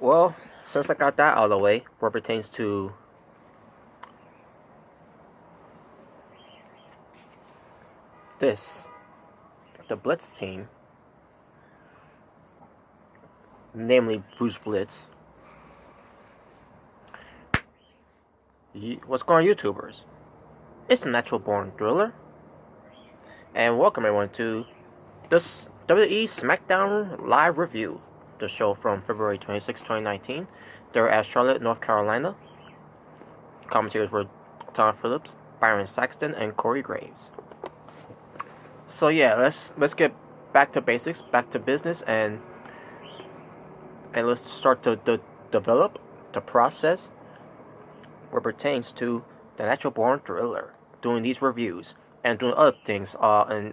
Well, since I got that out of the way, what pertains to this, the Blitz team, namely Bruce Blitz. What's going on, YouTubers? It's the Natural Born Thriller, and welcome everyone to this WWE SmackDown live review, the show from February 26, 2019. They're at Charlotte, North Carolina. Commentators were Tom Phillips, Byron Saxton, and Corey Graves. So yeah, let's get back to basics, back to business, and let's start to develop the process what pertains to the Natural Born Thriller, doing these reviews and doing other things on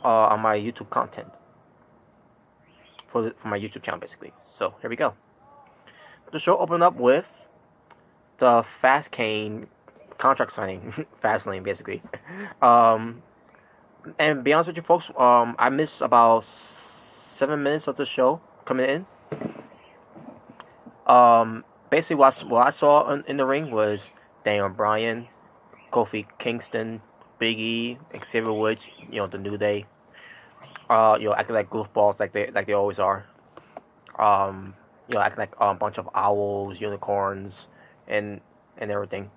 my YouTube content for my YouTube channel, basically. So here we go. The show opened up with the Fast Kane contract signing, Fast Lane, basically. And to be honest with you folks, I missed about 7 minutes of the show coming in. Basically, what I saw in the ring was Daniel Bryan, Kofi Kingston, Big E, Xavier Woods, the New Day, acting like goofballs like they always are. Acting like a bunch of owls, unicorns, and everything.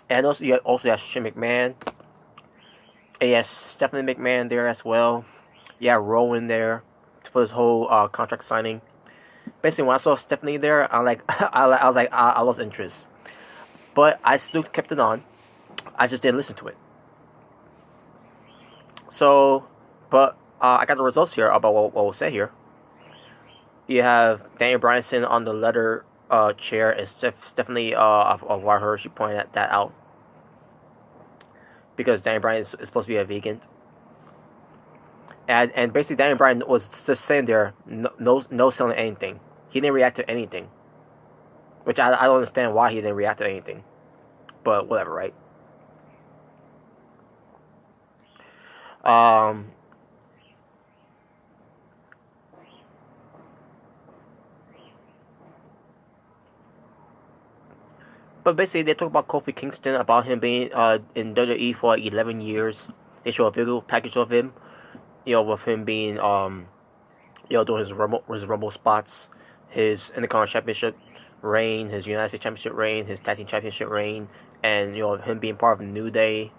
And also you have Shane McMahon. And yes, Stephanie McMahon there as well. Yeah, Rowan there for this whole contract signing. Basically, when I saw Stephanie there, I lost interest. But I still kept it on. I just didn't listen to it. So, but I got the results here about what we'll say here. You have Daniel Bryan sitting on the leather chair, and Stephanie, of what I heard, she pointed that out. Because Daniel Bryan is supposed to be a vegan. And basically, Daniel Bryan was just sitting there, no selling anything. He didn't react to anything. Which I don't understand why he didn't react to anything. But whatever, right? But basically, they talk about Kofi Kingston, about him being in WWE for 11 years. They show a video package of him, with him being, doing his Rumble spots, his Intercontinental Championship reign, his United States Championship reign, his Tag Team Championship reign, and, him being part of the New Day.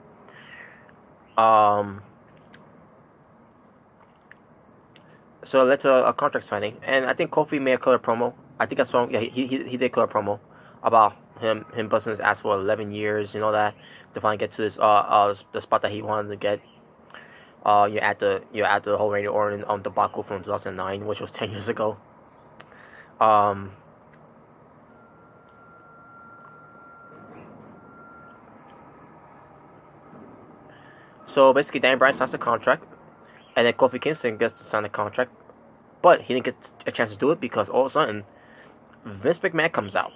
So it led to a contract signing, and I think Kofi made a color promo. I think I saw him, he did color promo about him busting his ass for 11 years, that, to finally get to this the spot that he wanted to get. After the whole Randy Orton debacle from 2009, which was 10 years ago. So basically, Daniel Bryan signs the contract, and then Kofi Kingston gets to sign the contract, but he didn't get a chance to do it because all of a sudden, Vince McMahon comes out,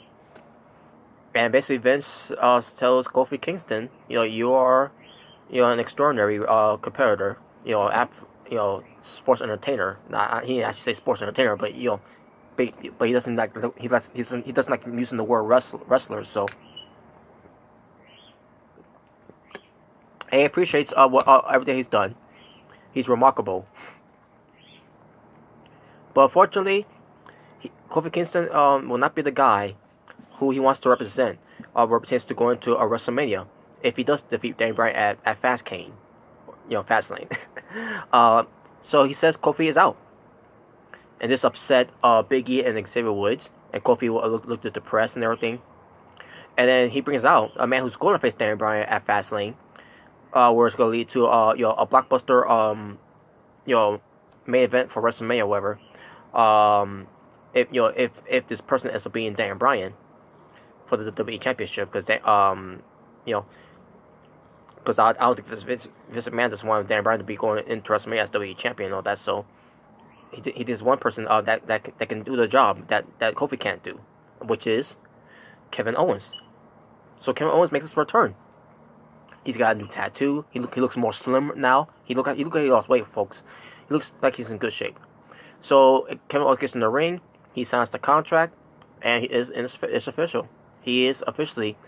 and basically Vince tells Kofi Kingston, you are, an extraordinary competitor, sports entertainer. He didn't actually say sports entertainer, but but he doesn't like he doesn't like using the word wrestler. So, and he appreciates everything he's done. He's remarkable. But unfortunately, Kofi Kingston will not be the guy who he wants to represent. Represents to going to a WrestleMania if he does defeat Daniel Bryan at Fast Kane, Fast Lane. So he says Kofi is out, and this upset Big E and Xavier Woods, and Kofi looked at the press and everything, and then he brings out a man who's going to face Daniel Bryan at Fast Lane, where it's going to lead to a blockbuster main event for WrestleMania, or whatever. If this person ends up being Daniel Bryan for the WWE Championship, because because I don't think Vince McMahon doesn't want Daniel Bryan to be going into WrestleMania as WWE Champion and all that. So he is one person that can do the job that Kofi can't do, which is Kevin Owens. So Kevin Owens makes his return. He's got a new tattoo. He looks more slim now. He look like he lost weight, folks. He looks like he's in good shape. So Kevin Owens gets in the ring. He signs the contract, and it's official. He is officially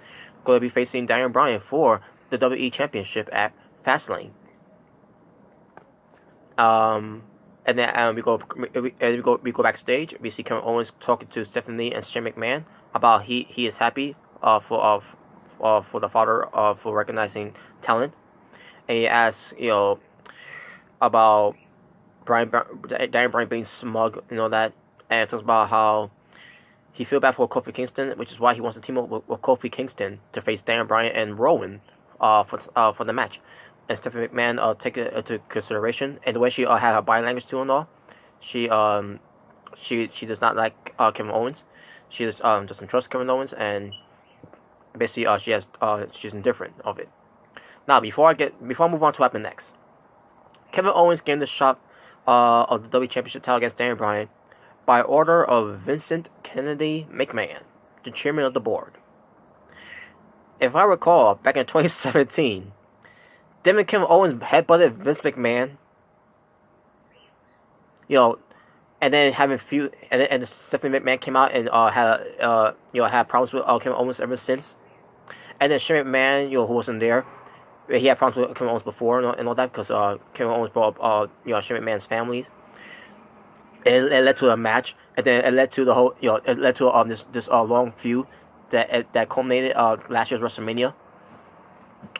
going to be facing Daniel Bryan for the WWE Championship at Fastlane. And then we go backstage. We see Kevin Owens talking to Stephanie and Shane McMahon about he is happy for the father for recognizing talent, and he asks about Daniel Bryan being smug, that, and it talks about how he feels bad for Kofi Kingston, which is why he wants to team up with Kofi Kingston to face Daniel Bryan and Rowan for the match. And Stephanie McMahon take it into consideration, and the way she had her body language to and all, she does not like Kevin Owens. She just doesn't trust Kevin Owens, and basically she's indifferent of it. Now before I move on to what happened next, Kevin Owens gained the shot of the WWE Championship title against Daniel Bryan by order of Vincent Kennedy McMahon, the chairman of the board. If I recall, back in 2017. Didn't Kevin Owens headbutted Vince McMahon? And then having feud, and Stephanie McMahon came out and had problems with Kevin Owens ever since. And then Shane McMahon, who wasn't there, he had problems with Kevin Owens before and all that because Kevin Owens brought up Shane McMahon's families. It led to a match, and then it led to the whole it led to this long feud that culminated last year's WrestleMania.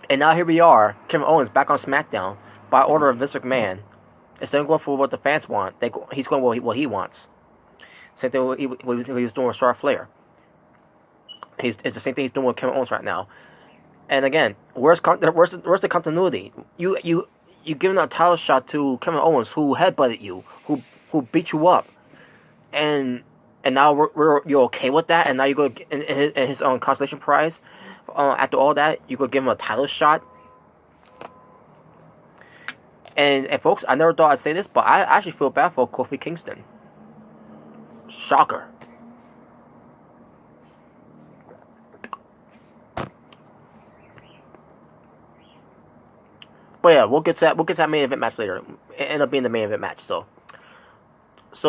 And now here we are, Kevin Owens back on SmackDown by order of Vince McMahon. Instead of going for what the fans want, he's going what he wants. Same thing what he was doing with Charlotte Flair. It's the same thing he's doing with Kevin Owens right now. And again, where's the continuity? You giving a title shot to Kevin Owens, who headbutted you, who beat you up, and now you're okay with that, and now you go in his own consolation prize. After all that, you could give him a title shot. And folks, I never thought I'd say this, but I actually feel bad for Kofi Kingston. Shocker. But yeah, we'll get to that main event match later. It ended up being the main event match, so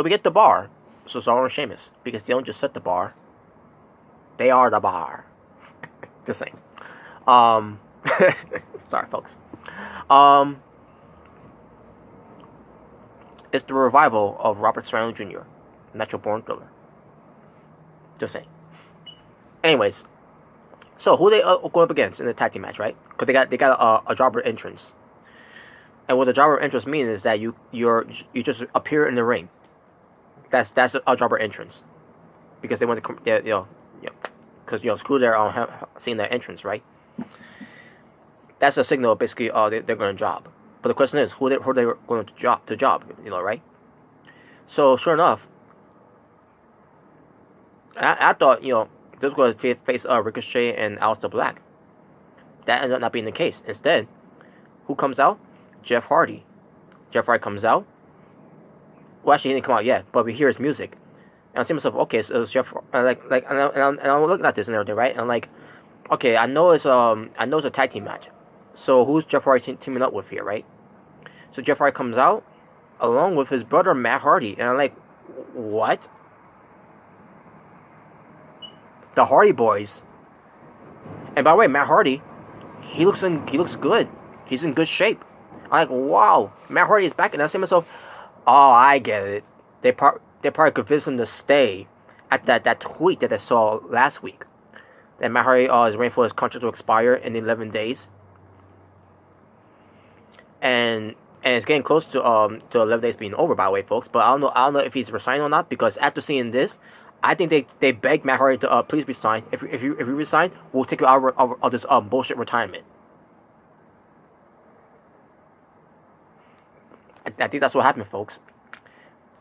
we get the bar. So Cesaro and Sheamus, because they don't just set the bar, they are the bar. Just saying. Sorry, folks. It's the revival of Robert Serrano Jr., Natural Born Thriller. Just saying. Anyways, so who they go up against in the tag team match, right? Because they got a jobber entrance, and what the jobber entrance means is that you just appear in the ring. That's a jobber entrance, because they want to because screw their seeing their entrance, right? That's a signal, basically. They're going to job. But the question is, who they going to job, right? So sure enough, I thought they was going to face Ricochet and Aleister Black. That ended up not being the case. Instead, who comes out? Jeff Hardy. Jeff Hardy comes out. Well, actually, he didn't come out yet, but we hear his music. And I say to myself, okay, so it's Jeff. And I'm looking at this and everything, right? And I'm like, okay, I know it's a tag team match. So who's Jeff Hardy teaming up with here, right? So Jeff Hardy comes out along with his brother Matt Hardy, and I'm like, what? The Hardy Boys. And by the way, Matt Hardy, he looks good. He's in good shape. I'm like, wow, Matt Hardy is back, and I say to myself, oh, I get it. They probably convinced him to stay at that tweet that I saw last week. That Matt Hardy is waiting for his contract to expire in 11 days. And it's getting close to 11 days being over, by the way, folks. But I don't know if he's resigning or not, because after seeing this, I think they begged Matt Hardy to please resign. If you resign, we'll take you out of this bullshit retirement. I think that's what happened, folks.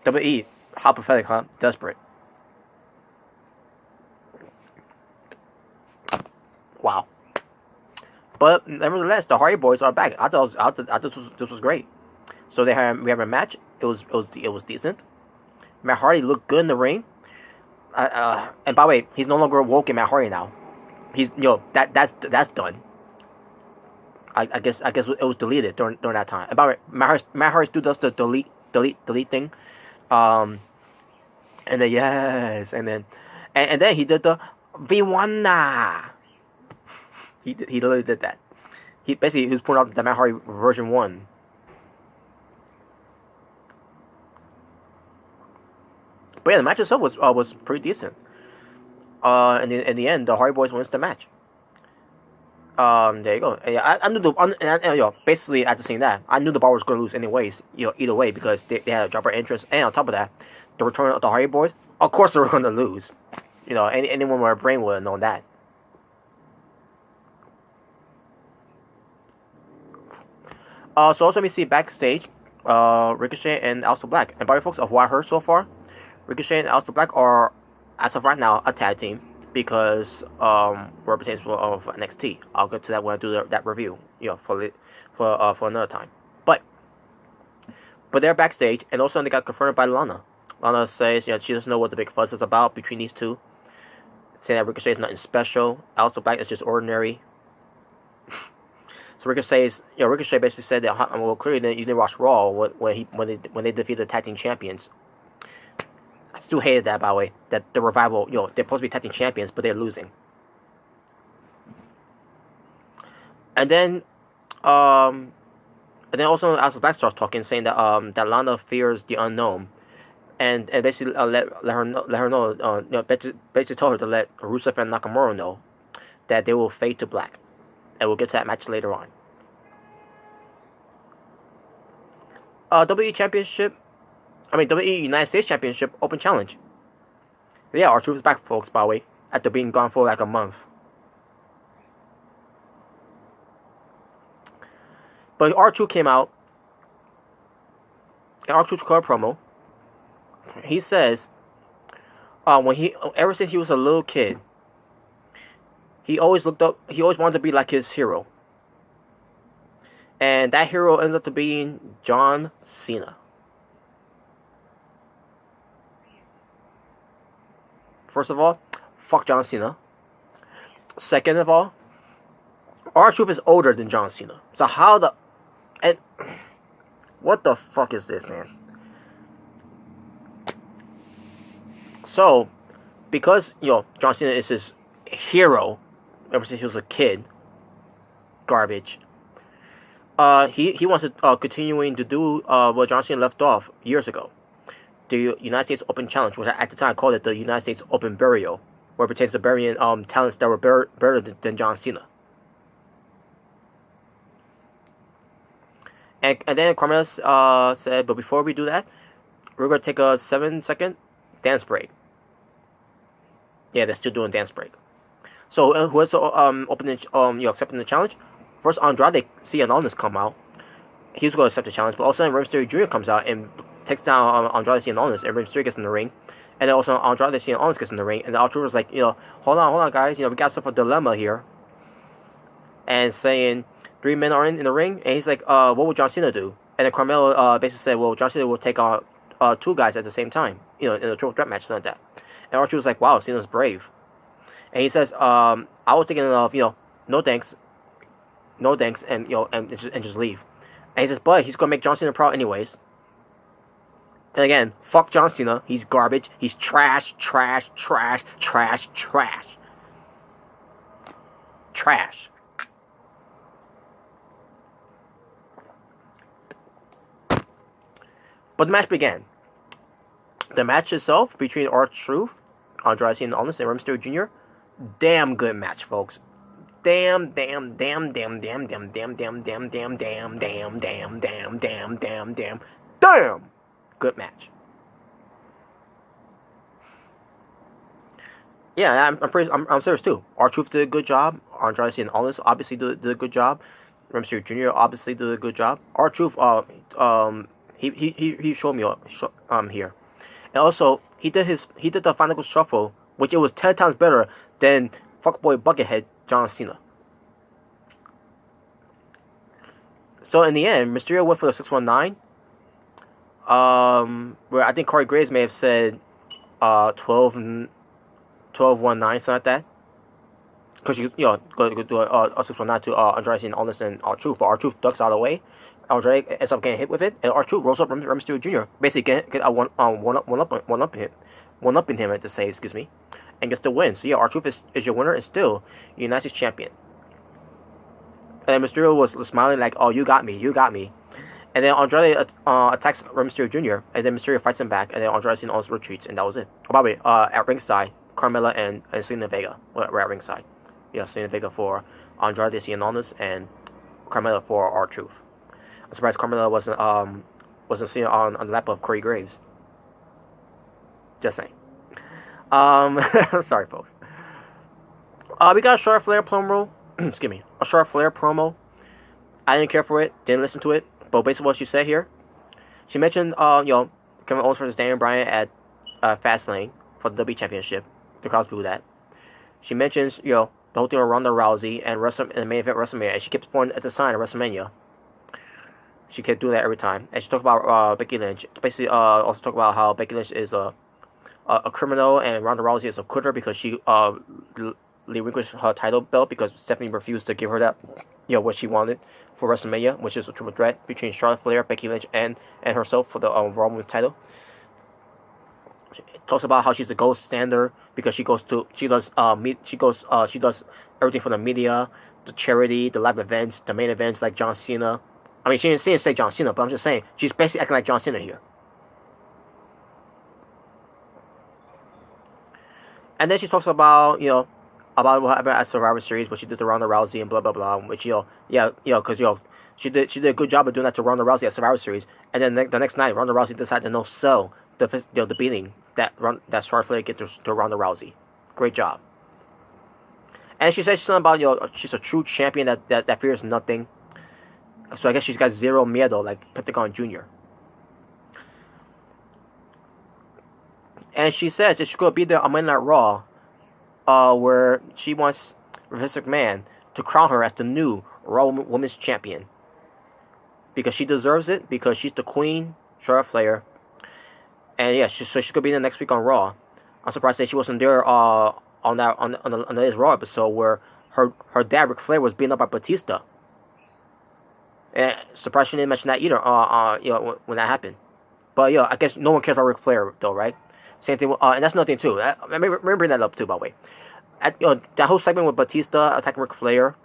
WWE, how pathetic, huh? Desperate. Wow. But nevertheless, the Hardy Boys are back. I thought this was great. So we have a match. It was decent. Matt Hardy looked good in the ring. And by the way, he's no longer woke in Matt Hardy now. He's that's done. I guess it was deleted during that time. And by the way, Matt Hardy still does the delete thing Um, and then yes, and then he did the V1. He literally did that. He was putting out the Matt Hardy version 1. But yeah, the match itself was pretty decent. In the end, the Hardy Boys wins the match. There you go. Yeah, I knew basically after seeing that, I knew the Bar was going to lose anyways. Either way, because they had a dropper entrance, and on top of that, the return of the Hardy Boys. Of course, they were going to lose. Anyone with a brain would have known that. So also we see backstage, Ricochet and Aleister Black. And by the folks, of what I heard so far, Ricochet and Aleister Black are, as of right now, a tag team. Because representatives of NXT. I'll get to that when I do that review, for another time. But they're backstage, and also they got confronted by Lana. Lana says, she doesn't know what the big fuss is about between these two. Saying that Ricochet is nothing special. Aleister Black is just ordinary. So Ricochet basically said that, well, clearly you didn't watch Raw when they defeated the tag team champions. I still hated that, by the way. That the Revival, they're supposed to be tag team champions, but they're losing. And then also Aleister Black starts talking, saying that that Lana fears the unknown, and basically let her know, basically told her to let Rusev and Nakamura know that they will fade to black, and we'll get to that match later on. WWE United States Championship Open Challenge. Yeah, R-Truth is back, folks, by the way, after being gone for like a month. But R-Truth came out, and R-Truth cut a promo. He says, ever since he was a little kid, he always wanted to be like his hero. And that hero ends up to being John Cena. First of all, fuck John Cena. Second of all, R-Truth is older than John Cena. So what the fuck is this, man? So, because, John Cena is his hero ever since he was a kid, garbage, he wants to continuing to do what John Cena left off years ago. The United States Open Challenge, which at the time I called it the United States Open Burial, where it pertains to burying talents that were better than John Cena. And then Carmella said, but before we do that, we're going to take a 7-second dance break. Yeah, they're still doing dance break. So who is accepting the challenge? First, Andrade Cien come out. He's going to accept the challenge, but also Rey Mysterio Jr. comes out and takes down Andrade Cien, and Rey Mysterio gets in the ring. And then also Andrade Cien gets in the ring, and the R-Truth was like, hold on, guys, we got stuff a dilemma here. And saying 3 men are in the ring, and he's like, what would John Cena do? And then Carmelo basically said, well, John Cena will take on 2 guys at the same time, in a triple threat match, like that. And R-Truth was like, wow, Cena's brave. And he says, I was thinking of, no thanks, and just leave. And he says, but he's gonna make John Cena proud anyways. And again, fuck John Cena. He's garbage. He's trash. But the match began. The match itself between R-Truth, Andrade Cien and Rey Mysterio Jr. Damn good match, folks. Damn good match. Yeah, I'm serious too. R-Truth did a good job. Andrade Cien obviously did a good job. Rey Mysterio Jr. obviously did a good job. R-Truth he showed me here. And also he did the Final Shuffle, which it was 10 times better than fuckboy Buckethead John Cena. So in the end, Mysterio went for the 619. Where I think Corey Graves may have said 12-19, something like that. Because go do a 619 to Andrade Cien and R-Truth, but R-Truth ducks out of the way. Andrade ends up getting hit with it, and R-Truth rolls up Rey Mysterio Jr. Basically get a one up in him to say, excuse me, and gets the win. So yeah, R-Truth is your winner and still United States champion. And then Mysterio was smiling like, "Oh, you got me, you got me." And then Andrade attacks Rey Mysterio Jr. And then Mysterio fights him back, and then Andrade also retreats, and that was it. Oh, by the way, at ringside, Carmella and Selena Vega were at ringside. Yeah, Selena Vega for Andrade Cien and Carmella for R-Truth. I'm surprised Carmella wasn't seen on the lap of Corey Graves. Just saying. Sorry, folks. We got a Charlotte Flair promo. Excuse me, a Charlotte Flair promo. I didn't care for it. Didn't listen to it. But basically, what she said here, she mentioned, Kevin Owens versus Daniel Bryan at Fastlane for the WWE Championship. The crowd's booed that. She mentions, the whole thing with Ronda Rousey and the main event WrestleMania, and she keeps pointing at the sign of WrestleMania. She kept doing that every time, and she talked about Becky Lynch. Basically, also talked about how Becky Lynch is a criminal and Ronda Rousey is a quitter because she relinquished her title belt because Stephanie refused to give her that, what she wanted for WrestleMania, which is a triple threat between Charlotte Flair, Becky Lynch, and herself for the Raw Women's title. She talks about how she's a gold standard because she does everything for the media, the charity, the live events, the main events like John Cena. I mean, she didn't say John Cena, but I'm just saying she's basically acting like John Cena here. And then she talks about about what happened at Survivor Series, what she did to Ronda Rousey and blah blah blah. Which because she did a good job of doing that to Ronda Rousey at Survivor Series, and then the next night Ronda Rousey decided to no sell the beating that Charlotte Flair get to Ronda Rousey. Great job. And she said something about she's a true champion that fears nothing. So I guess she's got zero miedo like Pentagon Jr. And she says that she's gonna be there on Monday Night Raw, where she wants Vince McMahon to crown her as the new Raw Women's Champion. Because she deserves it, because she's the queen, Charlotte Flair. And yeah, so she's gonna be there next week on Raw. I'm surprised that she wasn't there on the latest Raw episode where her dad Ric Flair was beaten up by Batista. And surprised she didn't mention that either. When that happened. But I guess no one cares about Ric Flair though, right? Same thing, and that's another thing too. I remember bringing that up too, by the way. That whole segment with Batista attacking Ric Flair,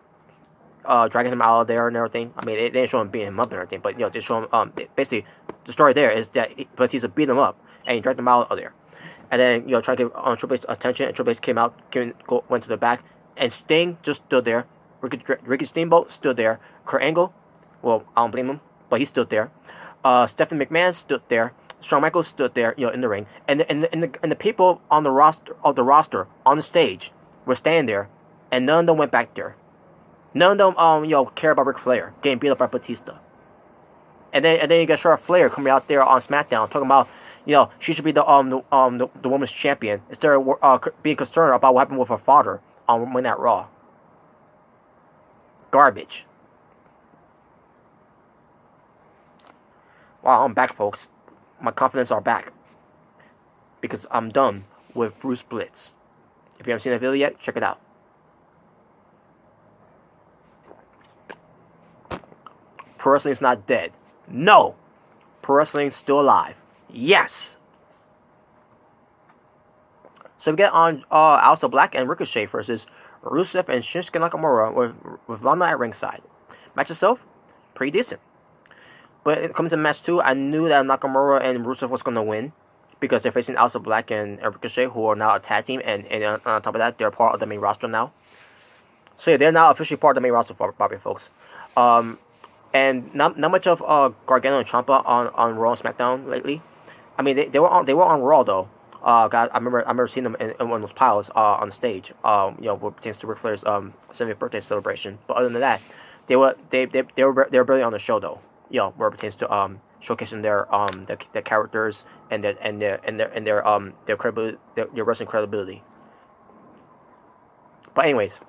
dragging him out of there and everything. I mean, they didn't show him beating him up and everything, but they show him. Basically, the story there is that Batista beat him up and he dragged him out of there, and then trying to get Triple H's attention, and Triple H came out, went to the back, and Sting just stood there. Ricky Steamboat stood there. Kurt Angle, well, I don't blame him, but he stood there. Stephanie McMahon stood there. Shawn Michaels stood there, in the ring, and the people on the roster on the stage were standing there, and none of them went back there. None of them care about Ric Flair getting beat up by Batista. And then you got Charlotte Flair coming out there on SmackDown talking about she should be the women's champion instead of being concerned about what happened with her father on Monday Night Raw. Garbage. Wow, I'm back, folks. My confidence are back because I'm done with Bruce Blitz. If you haven't seen that video yet, check it out. Pro wrestling's not dead. No, pro wrestling's still alive. Yes. So we get on Aleister Black and Ricochet versus Rusev and Shinsuke Nakamura with Lana at ringside. Match itself, pretty decent. But coming to match 2, I knew that Nakamura and Rusev was going to win because they're facing Aleister Black and Ricochet, who are now a tag team, and on top of that, they're part of the main roster now. So yeah, they're now officially part of the main roster, probably, folks. And not much of Gargano and Ciampa on Raw and SmackDown lately. I mean, they were on Raw though. I remember seeing them in one of those piles on the stage. What pertains to Ric Flair's 70th birthday celebration. But other than that, they were barely on the show though. Where it pertains to showcasing their characters and their credibility, their wrestling credibility. But anyways,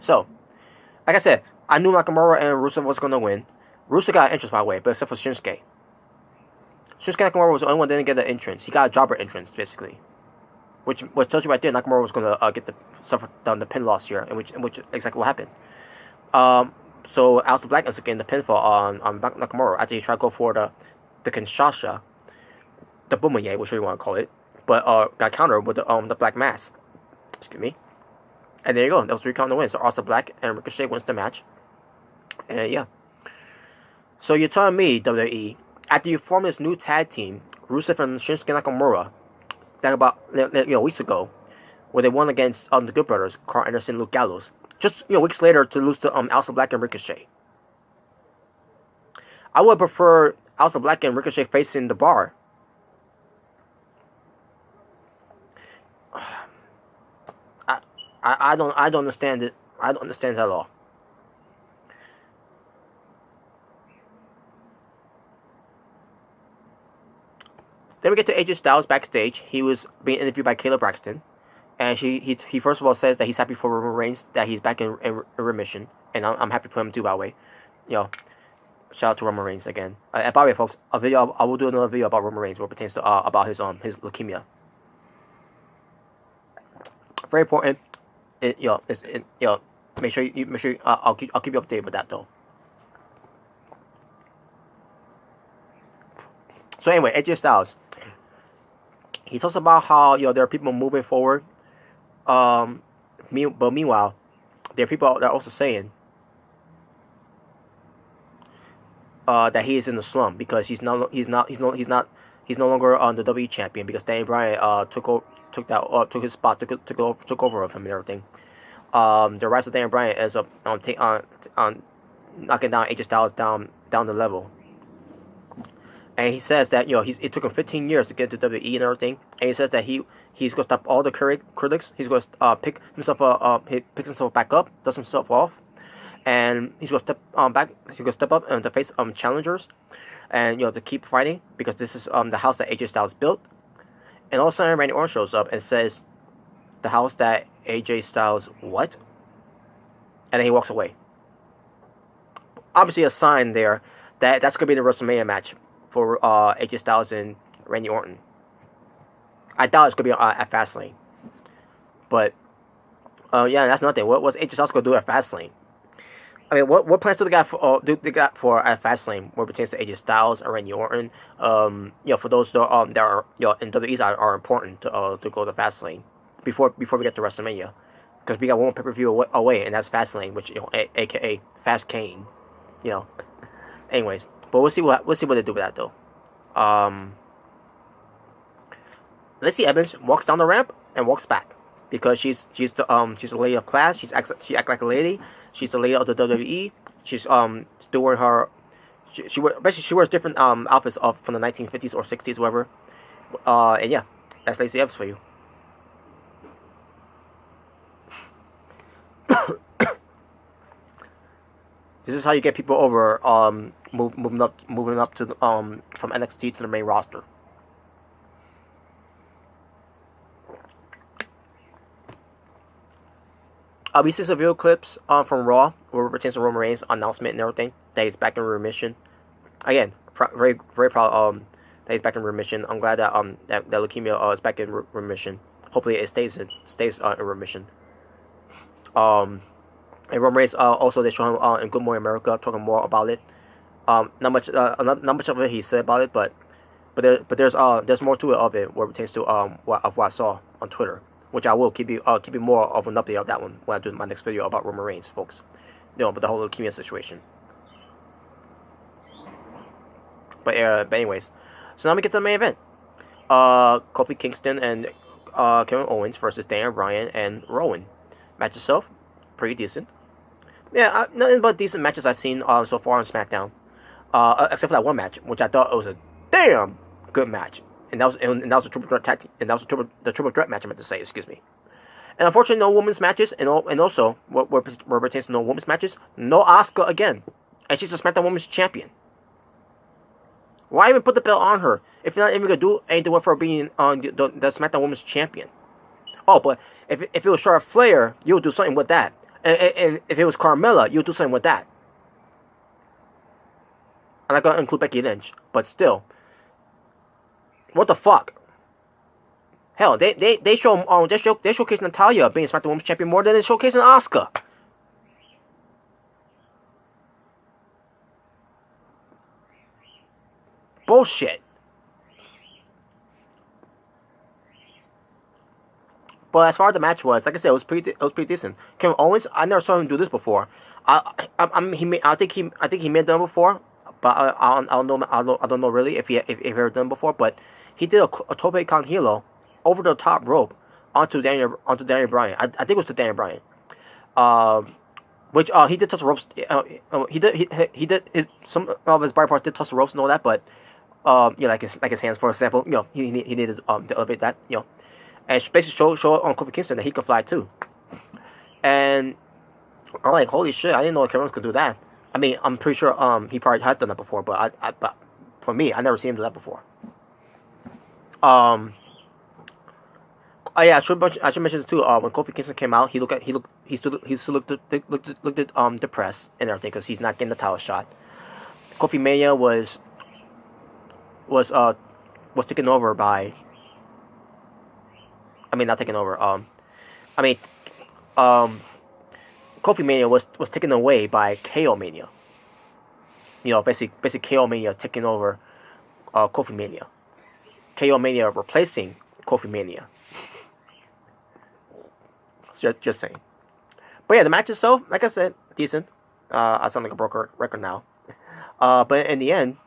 so like I said, I knew Nakamura and Rusev was gonna win. Rusev got an entrance, by the way, but except for Shinsuke. Shinsuke Nakamura was the only one that didn't get an entrance. He got a jobber entrance, basically. which tells you right there Nakamura was gonna get the suffer down the pin loss here, and which exactly what happened. So Aleister Black is getting the pinfall on Nakamura after he tried to go for the Kinshasa, the Boomerang, whichever you want to call it, but got countered with the Black Mass. Excuse me. And there you go. That was 3 count to win. So Aleister Black and Ricochet wins the match. And yeah. So you're telling me, WWE, after you form this new tag team, Rusev and Shinsuke Nakamura, that about weeks ago, where they won against the Good Brothers, Carl Anderson, Luke Gallows, just weeks later to lose to Aleister Black and Ricochet. I would prefer Aleister Black and Ricochet facing the Bar. I don't understand it. I don't understand it at all. Then we get to AJ Styles backstage. He was being interviewed by Kayla Braxton, and he first of all says that he's happy for Roman Reigns, that he's back in remission, and I'm happy for him too. By the way, shout out to Roman Reigns again. And by the way, folks, I will do another video about Roman Reigns, where it pertains to about his leukemia. Very important. Make sure I'll keep you updated with that though. So anyway, AJ Styles, he talks about how there are people moving forward. But meanwhile, there are people that are also saying that he is in the slump because he's no longer on the WWE champion because Daniel Bryan took his spot, took over of him and everything. The rise of Daniel Bryan is on knocking down AJ Styles down the level. And he says that it took him 15 years to get to WWE and everything. And he says that he's gonna stop all the critics. He's gonna pick himself back up, dust himself off, and he's gonna step back. He's gonna step up and to face challengers, and to keep fighting because this is the house that AJ Styles built. And all of a sudden, Randy Orton shows up and says, "The house that AJ Styles what?" And then he walks away. Obviously, a sign there that that's gonna be the WrestleMania match for AJ Styles and Randy Orton. I doubt it's gonna be at Fastlane, but yeah, that's nothing. What was AJ Styles gonna do at Fastlane? I mean, what plans do they got for at Fastlane, where it pertains to AJ Styles and Randy Orton? For those that are in WWE are important to go to Fastlane before we get to WrestleMania, because we got one pay-per-view away, and that's Fastlane, which aka Fast Kane. Anyways, but we'll see what they do with that though. Lacey Evans walks down the ramp and walks back because she's a lady of class. She acts like a lady. She's the lady of the WWE. She's still wearing her. She wears different outfits from the 1950s or 60s, whatever. And yeah, that's Lacey Evans for you. This is how you get people over. Moving up to from NXT to the main roster. We see some video clips from Raw where it pertains to Roman Reigns announcement and everything that he's back in remission. Again, very very proud that he's back in remission. I'm glad that that leukemia is back in remission. Hopefully it stays in remission. And Roman Reigns also they show him in Good Morning America talking more about it. Not much of it he said about it, but there's more to it of it where it pertains to what I saw on Twitter, which I will keep you more of an update of that one when I do my next video about Roman Reigns, folks. But the whole leukemia situation. But anyways, so now we get to the main event. Kofi Kingston and Kevin Owens versus Daniel Bryan and Rowan. Match itself, pretty decent. Yeah, nothing but decent matches I've seen so far on SmackDown. Except for that one match, which I thought it was a damn good match, and that was a triple threat tag team, and that was the triple threat match I meant to say. Excuse me. And unfortunately, no women's matches, and also where pertains to no women's matches, no Asuka again, and she's a SmackDown Women's Champion. Why even put the belt on her if you're not even gonna do anything with her being on the SmackDown Women's Champion? Oh, but if it was Charlotte Flair, you would do something with that, and if it was Carmella, you would do something with that. I'm not gonna include Becky Lynch, but still, what the fuck? Hell, they showcase Natalia being SmackDown Women's Champion more than they showcasing Asuka. Bullshit. But as far as the match was, like I said, it was pretty decent. Kevin Owens, I never saw him do this before. I think he may have done it before, but I don't know really if he ever done it before. But he did a tope con hilo over the top rope onto Daniel Bryan. I think it was to Daniel Bryan. Which he did touch the ropes. He did some of his body parts did touch the ropes and all that, but yeah, like his hands, for example. You know, he needed to elevate that. You know. And basically show on Kofi Kingston that he could fly too. And I'm like, holy shit, I didn't know Kevin Owens could do that. I mean, I'm pretty sure he probably has done that before, but but for me, I never seen him do that before. Oh yeah, I should mention this too. When Kofi Kingston came out, he still looked depressed and everything because he's not getting the title shot. KofiMania was taken over by. I mean, not taken over. KofiMania was taken away by KO-Mania. You know, basically KO-Mania taking over KofiMania. KO-Mania replacing KofiMania. Just saying. But yeah, the match itself, like I said, decent. I sound like a broken record now. But in the end,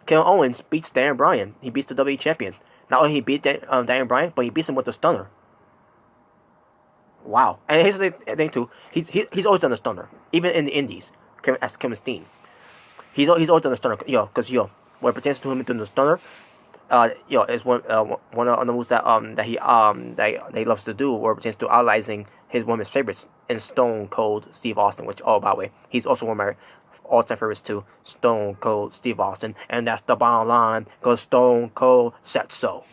Kevin Owens beats Daniel Bryan. He beats the WWE champion. Not only he beat Daniel Bryan, but he beats him with the stunner. Wow. And here's the thing too. He's always done a stunner, even in the Indies. As Kevin Steen, he's always done a stunner. Because when it pertains to him doing the stunner, is one of the moves that he loves to do, or pertains to idolizing one of his favorites in Stone Cold Steve Austin. Which, oh, by the way, he's also one of my all-time favorites too, Stone Cold Steve Austin, and that's the bottom line, because Stone Cold said so.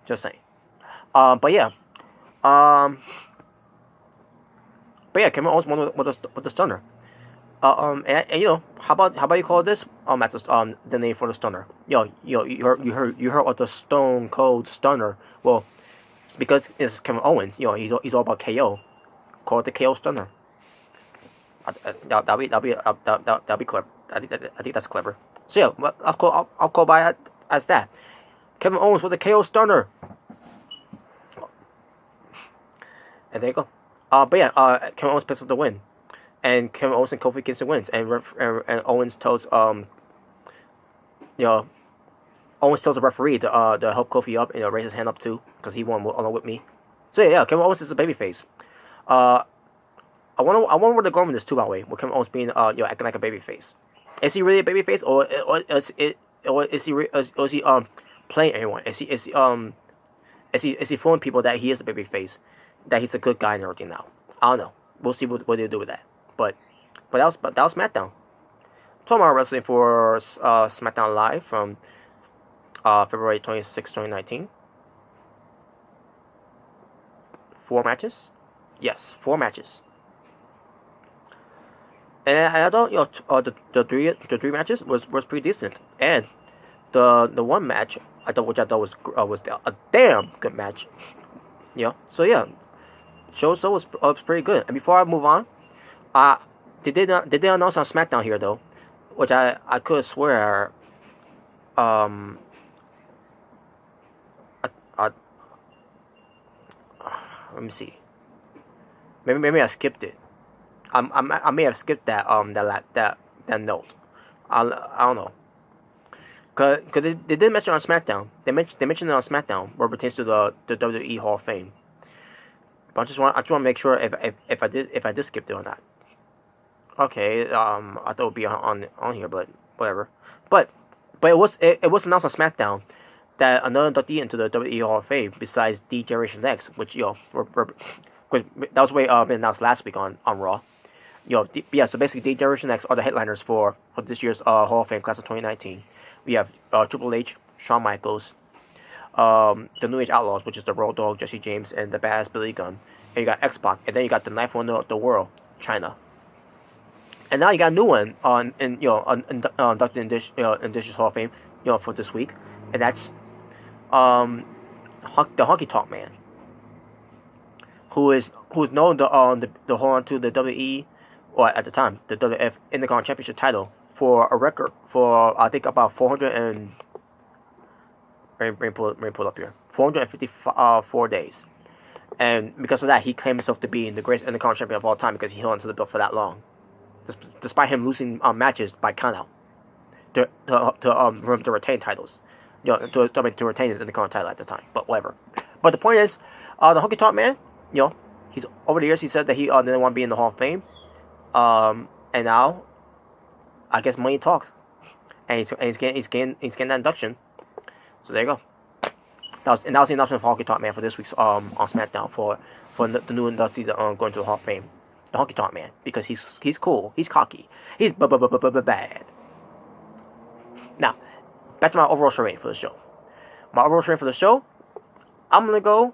Just saying. But yeah, Kevin Owens won with the stunner. And you know, how about you call this as the name for the stunner? You heard of the Stone Cold Stunner. Well, it's because it's Kevin Owens. You know, he's all about KO. Call it the KO Stunner. That'll be clever. I think that's clever. So yeah, I'll call by it as that. Kevin Owens with a KO Stunner. And there you go. But yeah, Kevin Owens picks up the win, and Kevin Owens and Kofi Kingston wins, and Owens tells Owens tells the referee to help Kofi up and raise his hand up too, because he won along with me. So yeah, Kevin Owens is a babyface. I wonder where they're going with this too, by the way. With Kevin Owens being acting like a babyface. Is he really a babyface, or is he playing everyone? Is he fooling people that he is a babyface, that he's a good guy and everything now? I don't know. We'll see what they do with that. But that was SmackDown. Talking about wrestling for SmackDown Live from February 26, 2019. 4 matches. Yes, 4 matches. And I thought the three matches was pretty decent, and the one match I thought was a damn good match. So yeah, show was pretty good. And before I move on, they did announce on SmackDown here though, which I could swear let me see. Maybe I skipped it. I may have skipped that that note. I don't know. Cause they did mention on SmackDown. They mentioned it on SmackDown where it pertains to the WWE Hall of Fame. But I just want to make sure if I did skip it or not. Okay. I thought it would be on here, but whatever. But it was announced on SmackDown that another inductee into the WWE Hall of Fame besides D-Generation X, which that was way been announced last week on Raw. So basically D-Generation X are the headliners for this year's Hall of Fame class of 2019. We have Triple H, Shawn Michaels, the New Age Outlaws, which is the Road Dogg, Jesse James, and the Badass Billy Gunn. And you got X-Pac, and then you got the ninth wonder of the world, China. And now you got a new one inducted in this Hall of Fame, for this week, and that's the Honky Tonk Man, who's known to hold on to the WWE, or at the time the WF Intercontinental Championship title for a record for I think about 400 and let me pull it up here, 454 days. And because of that, he claimed himself to be the greatest Intercontinental champion of all time because he held onto the belt for that long, despite him losing matches by countout to retain titles, to retain his Intercontinental title at the time. But whatever. But the point is, the Honky Tonk Man, he's over the years he said that he didn't want to be in the Hall of Fame, and now I guess money talks, and he's getting that induction. So there you go. That was the announcement for Honky Tonk Man for this week's on SmackDown for the new inductee going to the Hall of Fame, the Honky Tonk Man, because he's cool, he's cocky, he's bad. Now, back to my overall show rating for the show. My overall rating for the show, I'm gonna go.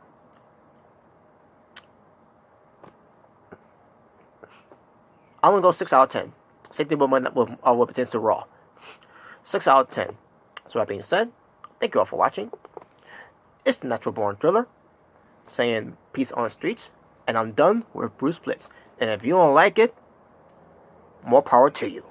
I'm gonna go 6 out of 10. Same thing with what pertains to Raw. 6 out of 10. So that being said, thank you all for watching. It's the Natural Born Thriller, saying peace on the streets, and I'm done with Bruce Blitz. And if you don't like it, more power to you.